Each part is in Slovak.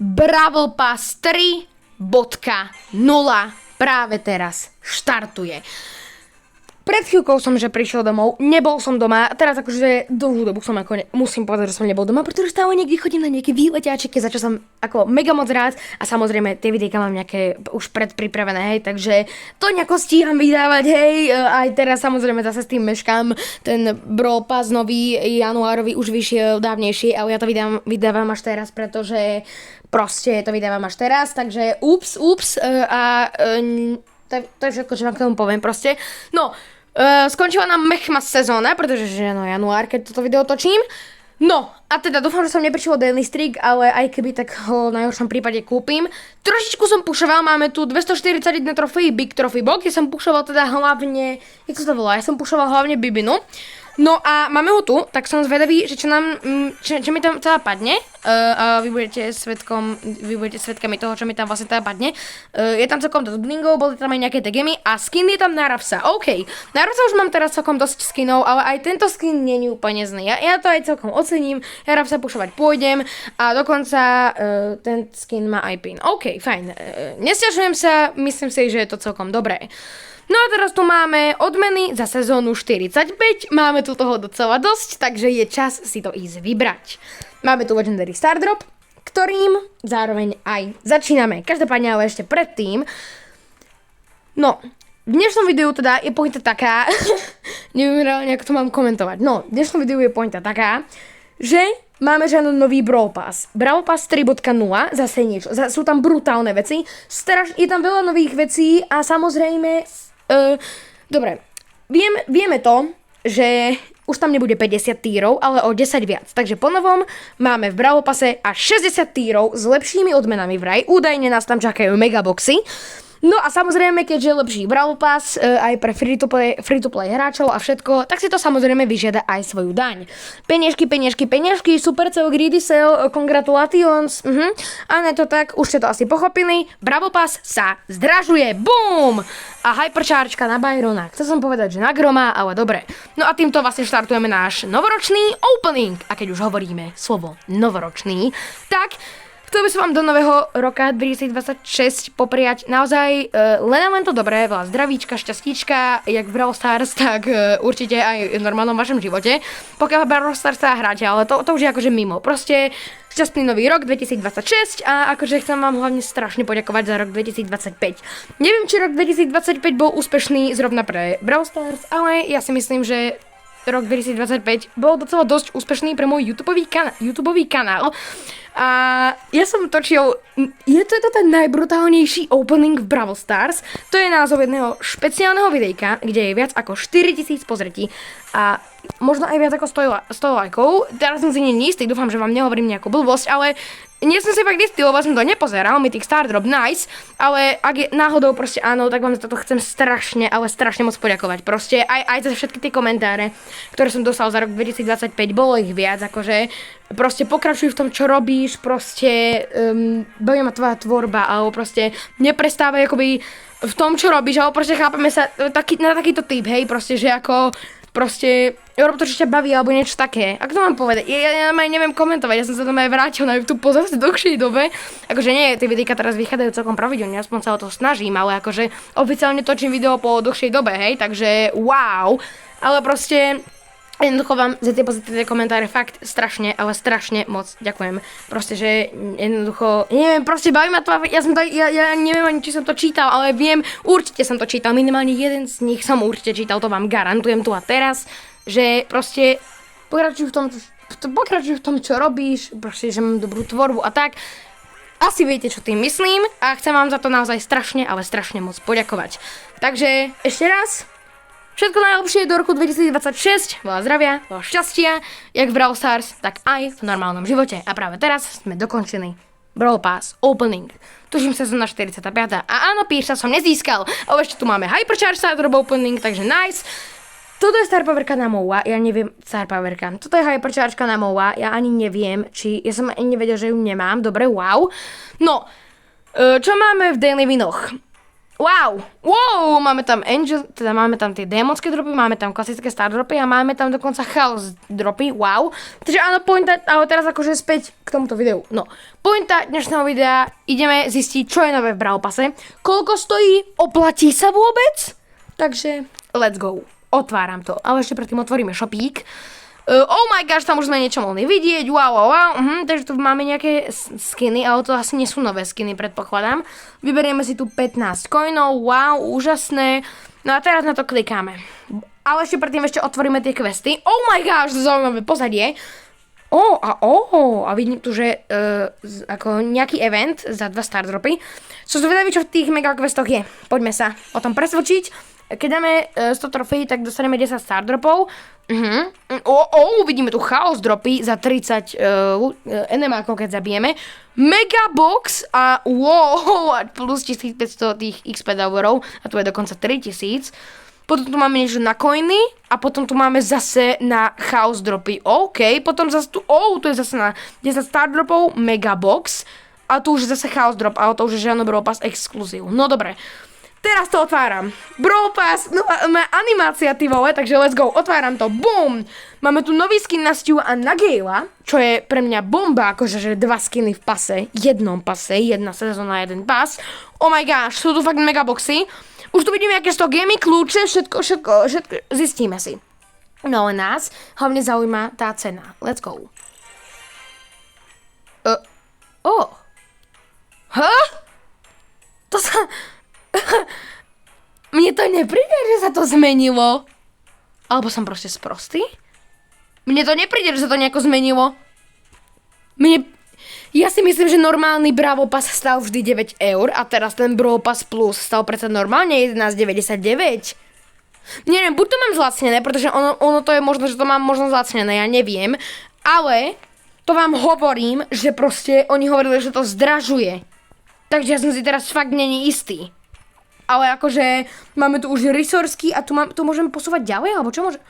Brawl Pass 3.0 práve teraz štartuje. Pred chvíľkou som že prišiel domov, nebol som doma, teraz akože dlhú dobu som musím povedať, že som nebol doma, pretože stále niekde chodím na nejaké výleťáčiky, za čo som ako mega moc rád a samozrejme tie videjka mám nejaké už predpripravené, hej, takže to nejako stíham vydávať, hej, aj teraz samozrejme zase s tým meškám, ten Brawl Pass nový januárový už vyšiel dávnejší, ale ja to vydávam až teraz, pretože proste to vydávam až teraz, takže ups, to je všetko, čo vám k tomu poviem proste. No, skončila nám Mechmas sezóna, pretože že no január, keď toto video točím. No, a teda dúfam, že som neprišiel Daily Streak, ale aj keby, tak ho v najhoršom prípade kúpim. Trošičku som pušoval, máme tu 241 trofejí Big Trophy Box, ja som pušoval teda hlavne, jak sa to volá, ja som pušoval hlavne Bibinu. No a máme ho tu, tak som zvedavý, že čo mi tam teda padne. A vy budete svedkami toho, čo mi tam vlastne teda padne. Je tam celkom dosť blingov, boli tam aj nejaké tegemy a skin je tam na Rafsa. OK, na Rafsa už mám teraz celkom dosť skinov, ale aj tento skin nie je úplne zný. Ja to aj celkom ocením, ja Rafsa pušovať pôjdem a dokonca ten skin má aj pin. OK, fajn. Nesťažujem sa, myslím si, že je to celkom dobré. No a teraz tu máme odmeny za sezónu 45, máme tu toho docela dosť, takže je čas si to ísť vybrať. Máme tu Legendary Star Drop, ktorým zároveň aj začíname. Každopádne ale ešte predtým, no, v dnešnom videu teda je pointa taká, neviem reálne, ako to mám komentovať, no, v dnešnom videu je pointa taká, že máme žiadny nový Brawl Pass. Brawl Pass 3.0, zase niečo, sú tam brutálne veci, je tam veľa nových vecí a samozrejme, dobre, vieme to, že už tam nebude 50 tírov, ale o 10 viac. Takže ponovom máme v Brawl Passe až 60 tírov s lepšími odmenami vraj. Údajne nás tam čakajú megaboxy. No a samozrejme, keďže je lepší Brawl Pass aj pre free-to-play hráčov a všetko, tak si to samozrejme vyžiada aj svoju daň. Peniažky, super cel, greedy sale, congratulations. A ne to tak, už ste to asi pochopili. Brawl Pass sa zdražuje, boom! A hyperchargeka na Byrona. Chcel som povedať, že na Groma, ale dobre. No a týmto vlastne štartujeme náš novoročný opening. A keď už hovoríme slovo novoročný, tak chcel by som vám do nového roka 2026 popriať naozaj len to dobré, veľa zdravíčka, šťastíčka, jak v Brawl Stars, tak určite aj v normálnom vašom živote. Pokiaľ Brawl Stars sa hráte, ale to už je akože mimo. Proste šťastný nový rok 2026 a akože chcem vám hlavne strašne poďakovať za rok 2025. Neviem, či rok 2025 bol úspešný zrovna pre Brawl Stars, ale ja si myslím, že rok 2025 bol docela dosť úspešný pre môj YouTubeový kanál. A ja som točil, je to ten najbrutálnejší opening v Brawl Stars. To je názov jedného špeciálneho videjka, kde je viac ako 4000 pozretí a možno aj viac ako 100 lajkov. Teraz som si neistý, dúfam, že vám nehovorím nejakú blbosť, ale nie som si fakt istý, lebo som to nepozeral, mi tých Star Drop nice, ale ak je náhodou proste áno, tak vám za toto chcem strašne, ale strašne moc poďakovať. Proste aj za všetky tie komentáre, ktoré som dostal za rok 2025, bolo ich viac, akože proste pokračuj v tom, čo robíš, proste baví ma tvoja tvorba, alebo proste neprestávaj akoby v tom, čo robíš, alebo proste chápeme sa na takýto typ, hej, proste, že ako proste rob to, čo ťa baví, alebo niečo také. Ako to mám povedať? Ja neviem komentovať, ja som sa tam aj vrátil na YouTube po zase dlhšej dobe. Akože nie, tie videjka teraz vychádzajú celkom pravidelne, aspoň sa o to snažím, ale akože oficiálne točím video po dlhšej dobe, hej, takže wow. Ale proste jednoducho vám za tie pozitívne komentáre fakt strašne, ale strašne moc ďakujem. Proste, že jednoducho, neviem, proste baví ma to, ja neviem ani, či som to čítal, ale viem, určite som to čítal, minimálne jeden z nich som určite čítal, to vám garantujem tu a teraz, že proste pokračuj v tom, čo robíš, proste, že mám dobrú tvorbu a tak. Asi viete, čo tým myslím a chcem vám za to naozaj strašne, ale strašne moc poďakovať. Takže ešte raz, všetko najlepšie do roku 2026, veľa zdravia, veľa šťastia, jak v Brawl Stars, tak aj v normálnom živote. A práve teraz sme dokončili Brawl Pass Opening. Tuším sezóna 45. A áno, píša som nezískal, ale ešte tu máme Hypercharge Star Drop Opening, takže nice. Toto je Star Powerka na Moua, ja neviem, Star Powerka. Toto je Hyperchargeka na Moua, ja ani neviem, ja som ani nevedel, že ju nemám, dobre, wow. No, čo máme v Daily Winoch? Wow, máme tam Angel, teda máme tam tie démonské dropy, máme tam klasické star dropy a máme tam dokonca chaos dropy, wow. Takže áno, pointa, ale teraz akože späť k tomuto videu. No, pointa dnešného videa, ideme zistiť, čo je nové v Brawl Passe, koľko stojí, oplatí sa vôbec? Takže, let's go. Otváram to, ale ešte predtým otvoríme shopík. Oh my gosh, tam už sme niečo mohli vidieť, wow. Takže tu máme nejaké skiny, ale to asi nie sú nové skiny, predpokladám. Vyberieme si tu 15 coinov, wow, úžasné. No a teraz na to klikáme. Ale ešte predtým otvoríme tie questy. Oh my gosh, to zaujímavé pozadie. A vidím tu, že ako nejaký event za 2 star dropy. Som zvedavý, čo v tých mega questoch je. Poďme sa o tom presvedčiť. Keď dáme 100 trofejí, tak dostaneme 10 star dropov. Vidíme tu chaos dropy za 30 enemákov, keď zabijeme. Megabox a plus 1500 tých XP hourov a tu je dokonca 3000. Potom tu máme niečo na coiny a potom tu máme zase na chaos dropy. OK, potom zase tu, tu je zase na 10 star dropov Megabox a tu už je zase chaos drop, ale to už je žiadno Brawl Pass exkluzív. No dobre. Teraz to otváram. Brawl Pass, nová animácia, ty vole, takže let's go. Otváram to, boom. Máme tu nový skin na Stu a na Gale'a, čo je pre mňa bomba, akože že 2 skiny v pase, jednom pase, jedna sezóna, jeden pas. Oh my gosh, sú tu fakt megaboxy. Už tu vidíme, aké sú to gemy, kľúče, všetko, zistíme si. No ale nás hlavne zaujíma tá cena. Let's go. To sa... Mne to nepríde, že sa to zmenilo. Alebo som proste sprostý? Mne to nepríde, že sa to nejako zmenilo. Ja si myslím, že normálny Brawl Pass stal vždy 9 eur a teraz ten Brawl Pass Plus stal predsa normálne 11,99. Neviem, buď to mám zlacnené, pretože ono to je možno, že to mám možno zlacnené, ja neviem. Ale to vám hovorím, že proste oni hovorili, že to zdražuje. Takže ja som si teraz fakt není istý. Ale akože máme tu už resourceky a tu môžeme posúvať ďalej, alebo čo môže...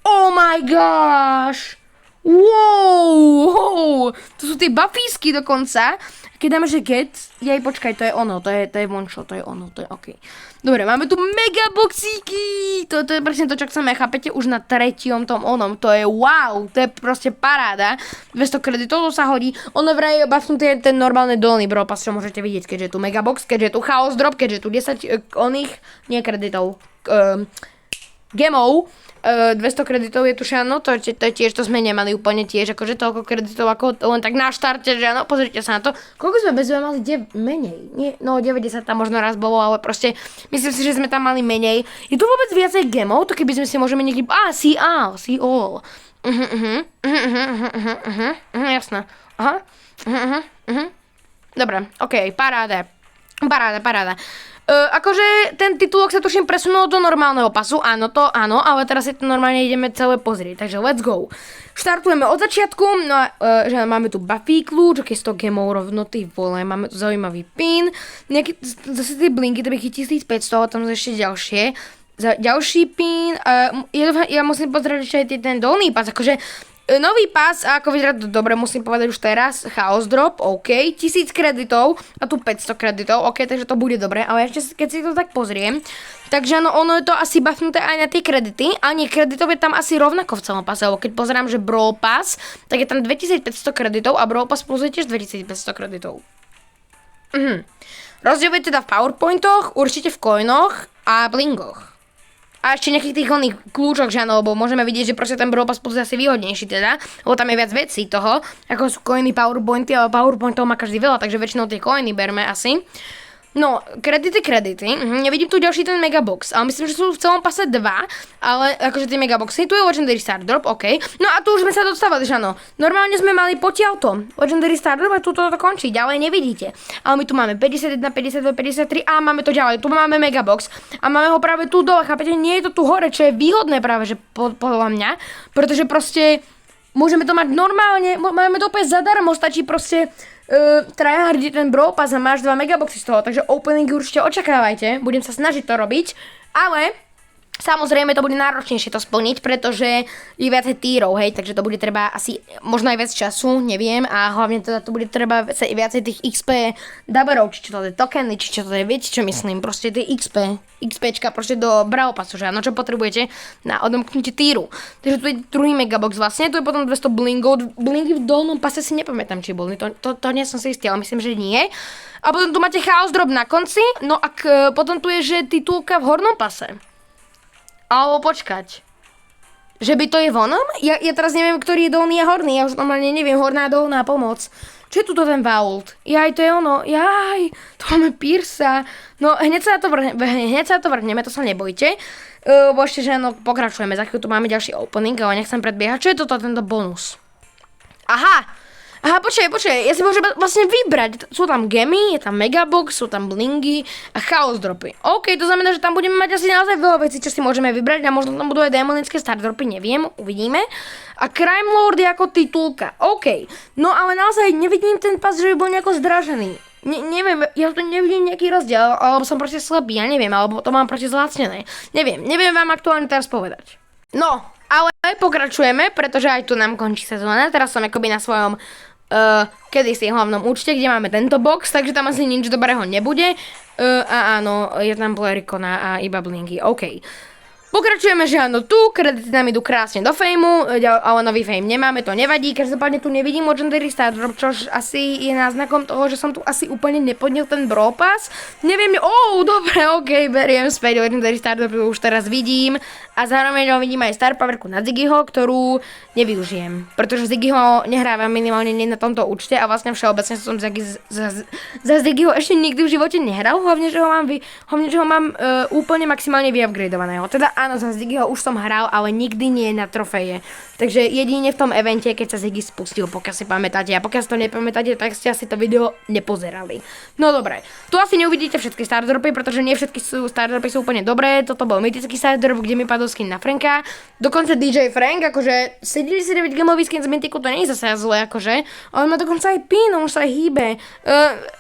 Oh my gosh! Wow! To sú tie buffísky dokonca. Keď dáme, že get... počkaj, to je ono, to je one shot, to je ono, to je OK. Dobre, máme tu megaboxíky! To je presne to, čo chceme, chápete? Už na 3. tom onom, to je wow! To je proste paráda. 200 kreditov, to sa hodí. Ono vraj buffnutý ten normálny dolný Brawl Pass, čo môžete vidieť, keďže je tu megabox, keďže je tu chaos drop, keďže je tu 10 nie kreditov, gemov. 200 kreditov je tu, že áno, to tiež to sme nemali úplne tiež, akože toľko kreditov ako len tak na štarte, že áno, pozrite sa na to. Koľko sme bez mali menej? Nie, no 90 tam možno raz bolo, ale proste myslím si, že sme tam mali menej. Je tu vôbec viacej gemov, to keby sme si môžeme niekde... see all. Jasné. Dobre, OK, paráda. Akože ten titulok sa tuším presunul do normálneho pasu, áno, ale teraz si to normálne ideme celé pozrieť, takže let's go. Štartujeme od začiatku, no a že máme tu buffy kľúč, ok, 100 gemov rovno, ty vole, máme tu zaujímavý pin, nejaký, zase tie blinky, to by 1500, ale tam sú ešte ďalšie. Ďalší pin, ja musím pozrieť ešte aj ten dolný pas, akože nový pás, a ako vyzerá to dobre, musím povedať už teraz, chaos drop, OK, 1000 kreditov a tu 500 kreditov, OK, takže to bude dobre, ale ešte keď si to tak pozriem, takže áno, ono je to asi buffnuté aj na tie kredity, a nie, kreditov je tam asi rovnako v celom pase, lebo keď pozerám, že Brawl Pass, tak je tam 2500 kreditov a Brawl Pass Plus je tiež 2500 kreditov. Rozdiel je teda v PowerPointoch, určite v coinoch a blingoch. A ešte nejakých tých oných kľúčoch, že áno, lebo môžeme vidieť, že proste ten Brawl Pass Plus je asi výhodnejší teda, lebo tam je viac vecí toho, ako sú coiny, powerpointy, ale powerpointov má každý veľa, takže väčšinou tie coiny berme asi. No, kredity, nevidím tu ďalší ten megabox, ale myslím, že sú v celom pase 2, ale akože tie megaboxy, tu je Legendary Star Drop, OK. No a tu už sme sa dostávali, že áno, normálne sme mali potiaľto Legendary Star Drop a tu to končí, ďalej nevidíte. Ale my tu máme 51, 52, 53 a máme to ďalej, tu máme megabox a máme ho práve tu dole, chápete, nie je to tu hore, čo je výhodné práve, že podľa mňa, pretože proste môžeme to mať normálne, máme to úplne zadarmo, stačí proste tryhardiť ten Brawl Pass a máš 2 megaboxy z toho, takže openingy určite očakávajte, budem sa snažiť to robiť, ale Samozrejme to bude náročnejšie to splniť, pretože je viacej tírov, hej, takže to bude treba asi možno aj viac času, neviem, a hlavne teda to bude treba viacej tých XP daberov, či čo to je tokeny, či čo to je, viete čo myslím, proste tie XPčka proste do Brawl Passu, že áno, čo potrebujete na odomknutie týru. Takže tu je druhý megabox vlastne, tu je potom 200 blingov, blingy v dolnom pase si nepamätám, či boli, to nie som si istý, ale myslím, že nie. A potom tu máte chaos drop na konci, no a potom tu je, že titulka v hornom pase. Alebo počkať. Že by to je vonom? Ja teraz neviem, ktorý je dolný a horný. Ja už normálne neviem, horná a dolná pomoc. Čo je tuto ten vault? Jaj, to je ono. Jaj, tu máme Piersa. No, hneď sa na to vrhneme, to sa nebojte. Bo ešte, že no, pokračujeme. Za chvíľu tu máme ďalší opening, ale nechcem predbiehať. Čo je toto, tento bonus? Aha, počkaj, ja si môžem vlastne vybrať. Sú tam gemy, je tam megabox, sú tam blingy a chaos dropy. OK, to znamená, že tam budeme mať asi naozaj veľa vecí, čo si môžeme vybrať a možno tam budú aj demonické star dropy, neviem, uvidíme. A Crime Lord je ako titulka. OK, no ale naozaj nevidím ten pas, že by bol nejako zdražený. Neviem, ja tu nevidím nejaký rozdiel, alebo som proste slepý, ja neviem, alebo to mám proste zlacnené. Neviem vám aktuálne teraz povedať. No, ale pokračujeme, pretože aj tu nám končí sezóna, teraz som akoby na svojom kedysi hlavnom účte, kde máme tento box, takže tam asi nič dobrého nebude. A áno, je tam Blerikona a iba blingy, OK. Pokračujeme, že áno, tu kredity nám idú krásne do fejmu, ale nový fame nemáme, to nevadí, každopádne tu nevidím Legendary Star Drop, čož asi je náznakom toho, že som tu asi úplne nepodnil ten Brawl Pass. Neviem, dobre, OK, beriem späť Legendary Star Drop, už teraz vidím a zároveň vidím aj Star Powerku na Ziggyho, ktorú nevyužijem, pretože Ziggyho nehrávam minimálne nie na tomto účte a vlastne všeobecne som za Ziggyho ešte nikdy v živote nehral, hlavne, že ho mám úplne maximálne vyupgradeovaného. Teda áno, za Ziggyho už som hral, ale nikdy nie na trofeje. Takže jedine v tom evente, keď sa Ziggy spustil, pokiaľ si pamätáte. A pokiaľ si to nepamätáte, tak ste asi to video nepozerali. No dobre, tu asi neuvidíte všetky stardropy, pretože nie všetky stardropy sú úplne dobré. Toto bol mytický stardrop, kde mi padol skin na Franka. Dokonca DJ Frank, akože 79 gamový skin z mytiku, to nie je zase zle, akože. Ale má dokonca aj pin, už sa aj hýbe.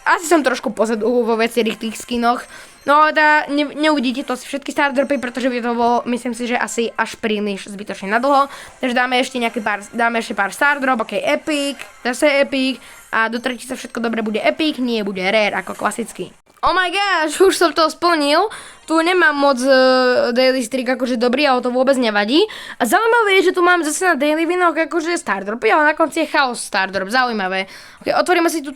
Asi som trošku pozadu vo viacerých tých skinoch. No ale teda neuvidíte to všetky stardropy, pretože by to bolo, myslím si, že asi až príliš zbytočne na dlho. Takže dáme ešte pár stardrop, ok, epic, zase epic a do tretice všetko dobre bude epic, nie bude rare ako klasicky. Oh my gosh, už som to splnil. Tu nemám moc daily streak akože dobrý, ale to vôbec nevadí. A zaujímavé je, že tu mám zase na daily winoch akože stardropy, ale na konci je chaos stardrop, zaujímavé. Okay, otvoríme si tu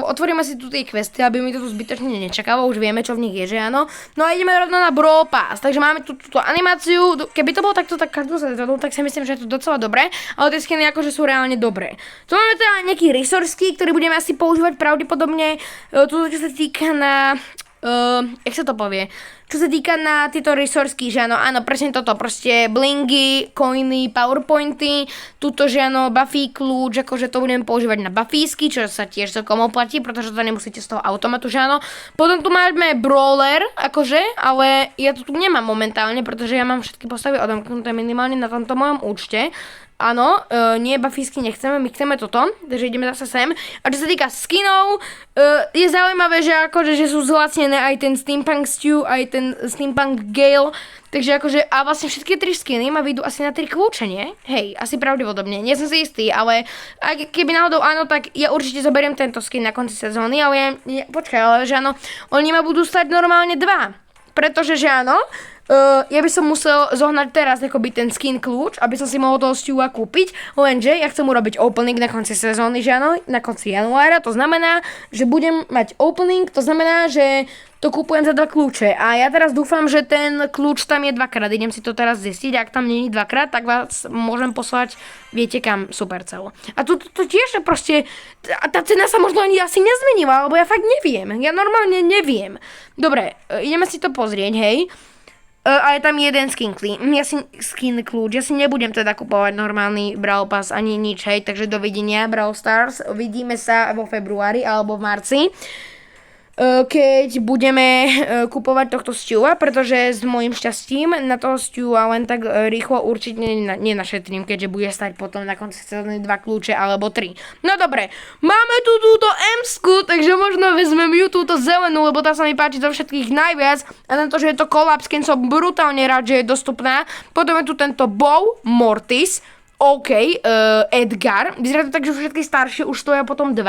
otvoríme si tu tie questy, aby mi to tu zbytočne nečakalo, už vieme, čo v nich je, že áno. No a ideme rovno na Brawl Pass, takže máme túto animáciu, keby to bolo takto tak každú sezónu, tak si myslím, že je to docela dobré, ale tie skiny akože sú reálne dobré. Tu máme teda nejaký resource key, ktorý budeme asi používať pravdepodobne, čo sa týka na jak sa to povie? Čo sa týka na tieto resourceky, že áno, presne toto, proste blingy, coiny, powerpointy, tuto, že áno, buffy kľúč, akože to budem používať na buffysky, čo sa tiež celkom oplatí, pretože to nemusíte z toho automatu, že áno. Potom tu máme brawler, akože, ale ja to tu nemám momentálne, pretože ja mám všetky postavy odomknuté minimálne na tomto mojom účte. Áno, nie buffysky nechceme, my chceme toto, takže ideme zase sem. A čo sa týka skinov, je zaujímavé, že akože že sú zlacnené aj ten Steampunk Stew, aj ten Steampunk Gale, takže akože, a vlastne všetky 3 skiny ma vyjdú asi na 3 kľúče, nie? Hej, asi pravdepodobne, nie som si istý, ale ak, keby náhodou áno, tak ja určite zoberiem tento skin na konci sezóny, ale počkaj, ale že áno, oni ma budú stať normálne 2, pretože že áno, ja by som musel zohnať teraz akoby ten skin kľúč, aby som si mohol toho Stewa kúpiť, lenže ja chcem urobiť opening na konci sezóny, že áno, na konci januára, to znamená, že budem mať opening, to znamená, že to kúpujem za 2 kľúče a ja teraz dúfam, že ten kľúč tam je 2-krát, idem si to teraz zistiť, ak tam nie je 2-krát, tak vás môžem poslať, viete kam, Supercell. A to tiež proste, tá cena sa možno ani asi nezmenila, lebo ja fakt neviem, ja normálne neviem. Dobre, ideme si to pozrieť, hej. A je tam jeden skin kľúč, ja si nebudem teda kupovať normálny Brawl Pass ani nič, hej, takže dovidenia Brawl Stars, vidíme sa vo februári alebo v marci. keď budeme kupovať tohto Stewa, pretože s mojím šťastím na toho Stewa len tak rýchlo určite nenašetrím, keďže bude stať potom na konci sezóny 2 kľúče alebo 3. No dobre, máme tu túto M-sku, takže možno vezmem ju túto zelenú, lebo tá sa mi páči zo všetkých najviac a na to, že je to collab skin, som brutálne rád, že je dostupná. Potom je tu tento Bow Mortis, OK, Edgar, vyzerá to tak, že všetky staršie už stoja potom 2,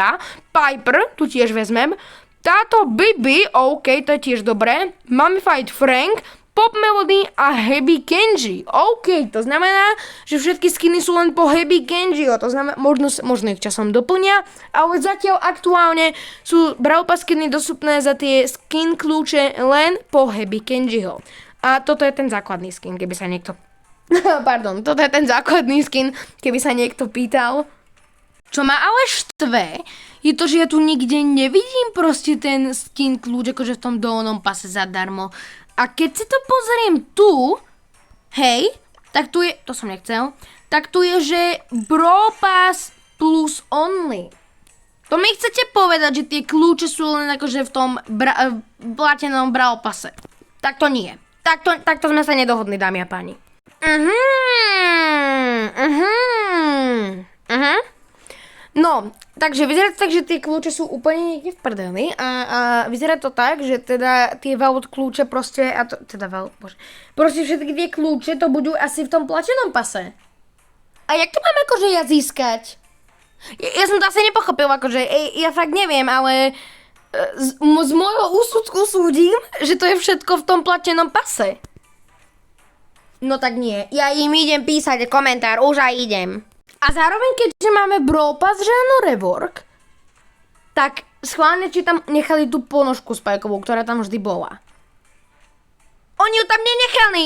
Piper, tu tiež vezmem, táto Bibi, OK, to je tiež dobré, Mummified Frank, Pop Melody a Heavy Kenji, OK, to znamená, že všetky skiny sú len po Heavy Kenjiho, to znamená, možno ich časom doplnia, ale zatiaľ aktuálne sú Brawl Pass skiny dostupné za tie skin kľúče len po Heavy Kenjiho. A toto je ten základný skin, keby sa niekto Pardon, toto je ten základný skin, keby sa niekto pýtal. Čo ma ale štve, je to, že ja tu nikde nevidím proste ten skin kľúč, akože v tom dolnom pase zadarmo. A keď si to pozriem tu, hej, tak tu je, to som nechcel, tak tu je, že Brawl Pass plus only. To mi chcete povedať, že tie kľúče sú len akože v tom platenom Brawl Passe. Tak to nie. Takto sme sa nedohodli, dámy a páni. No, takže vyzerá to tak, že tie kľúče sú úplne niekde v prdeli a vyzerá to tak, že teda tie vault kľúče proste, proste všetky tie kľúče to budú asi v tom platenom pase. A jak to mám akože ja získať? Ja som to asi nepochopil, akože, ja fakt neviem, ale z môjho úsudku súdim, že to je všetko v tom platenom pase. No tak nie, ja im idem písať komentár, už aj idem. A zároveň, keďže máme Brawl Pass, že áno, rework, tak schválne, či tam nechali tú ponožku spajkovú, ktorá tam vždy bola. Oni ju tam nenechali.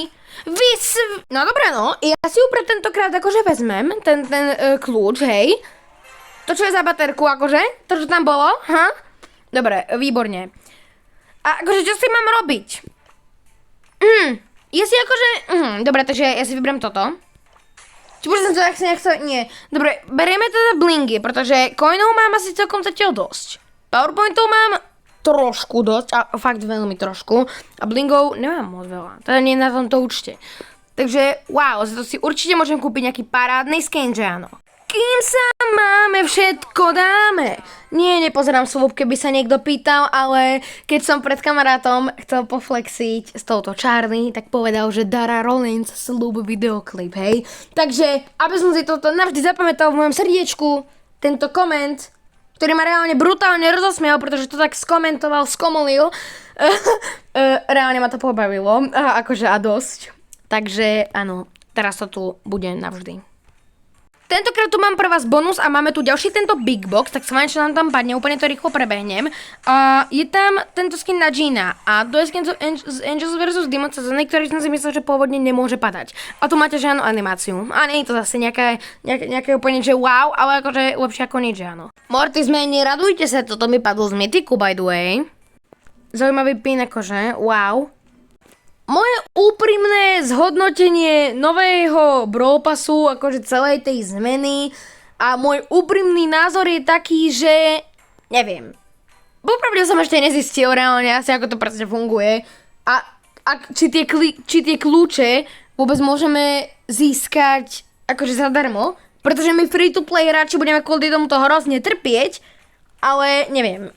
No dobré, no, ja si ju pre tentokrát akože vezmem, ten kľúč, hej. To, čo je za baterku, akože, to, čo tam bolo, Dobre, výborne. A akože, čo si mám robiť? Ja si akože, dobre, takže ja si vyberiem toto. Či už som to nechcel, nie. Dobre, berieme teda blingy, pretože coinov mám asi celkom zatiaľ dosť. Powerpointov mám trošku dosť, a fakt veľmi trošku. A blingov nemám moc veľa, teda nie na tomto účte. Takže, wow, za to si určite môžem kúpiť nejaký parádny skin, že áno. Kým sa máme, všetko dáme. Nie, nepozerám slúb, keby sa niekto pýtal, ale keď som pred kamarátom chcel poflexiť s touto Charlie, tak povedal, že Dara Rollins slúb videoklip, hej. Takže, aby som si toto navždy zapamätal v mojom srdiečku, tento koment, ktorý ma reálne brutálne rozosmial, pretože to tak skomentoval, skomolil, reálne ma to pobavilo, akože a dosť. Takže, áno, teraz to tu bude navždy. Tentokrát tu mám pre vás bonus a máme tu ďalší tento big box, tak sa vám, čo nám tam padne, úplne to rýchlo prebehnem. A je tam tento skin na Gina a to je skin z Angels vs. Demons sezóny, ktorý som si myslel, že pôvodne nemôže padať. A tu máte žiadnu animáciu. A nie je to zase nejaké úplne, že wow, ale akože lepšie ako nič, že áno. Mortis meni, radujte sa, toto mi padlo z mytiku, by the way. Zaujímavý pin, akože, wow. Moje úprimné zhodnotenie nového Brawl Passu, akože celej tej zmeny a môj úprimný názor je taký, že neviem. Popravde som ešte nezistil reálne asi, ako to presne funguje a či tie kľúče vôbec môžeme získať akože zadarmo, pretože my free-to-play hráči budeme kvôli tomuto hrozne trpieť. Ale neviem,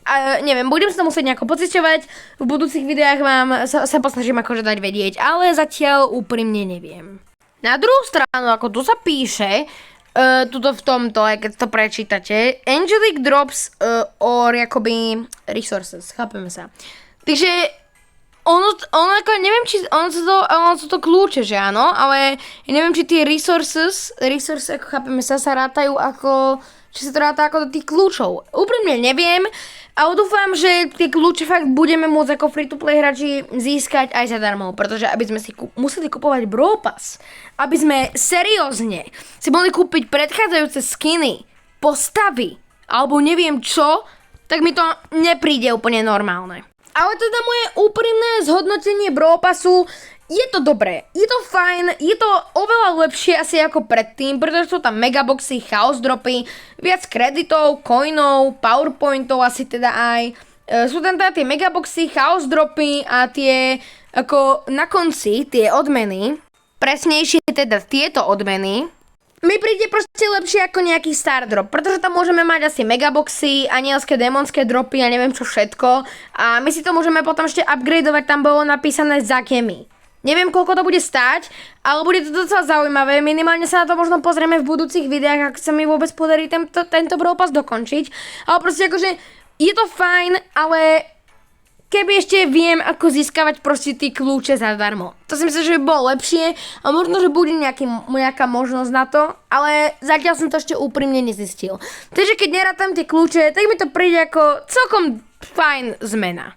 budem sa to musieť nejako pociťovať, v budúcich videách vám sa posnažím akože dať vedieť, ale zatiaľ úprimne neviem. Na druhú stranu, ako tu sa píše, tuto v tomto, aj keď to prečítate, Angelic drops or akoby resources, chápeme sa. Takže ono ako, neviem, či ono sú to kľúče, že áno, ale ja neviem, či tie resources, ako chápeme sa rátajú ako... či sa to ráta ako do tých kľúčov. Úprimne neviem, ale dúfam, že tie kľúče fakt budeme môcť ako free-to-play hráči získať aj zadarmo, pretože aby sme si museli kupovať Brawl Pass, aby sme seriózne si mohli kúpiť predchádzajúce skiny, postavy, alebo neviem čo, tak mi to nepríde úplne normálne. Ale teda moje úprimné zhodnotenie Brawl Passu, je to dobré, je to fajn, je to oveľa lepšie asi ako predtým, pretože sú tam megaboxy, chaos dropy, viac kreditov, coinov, powerpointov asi teda aj. Sú tam teda tie megaboxy, chaos dropy a tie ako na konci tie odmeny, presnejšie teda tieto odmeny, mi príde proste lepšie ako nejaký star drop, pretože tam môžeme mať asi megaboxy, anielské, démonské dropy a neviem čo všetko a my si to môžeme potom ešte upgradeovať, tam bolo napísané za kemi. Neviem, koľko to bude stáť, ale bude to docela zaujímavé. Minimálne sa na to možno pozrieme v budúcich videách, ak sa mi vôbec podarí tento Brawl Pass dokončiť. Ale proste akože je to fajn, ale keby ešte viem, ako získavať proste tie kľúče zadarmo. To si myslím, že by bolo lepšie a možno, že bude nejaká možnosť na to, ale zatiaľ som to ešte úprimne nezistil. Takže keď nerátam tie kľúče, tak mi to príde ako celkom fajn zmena.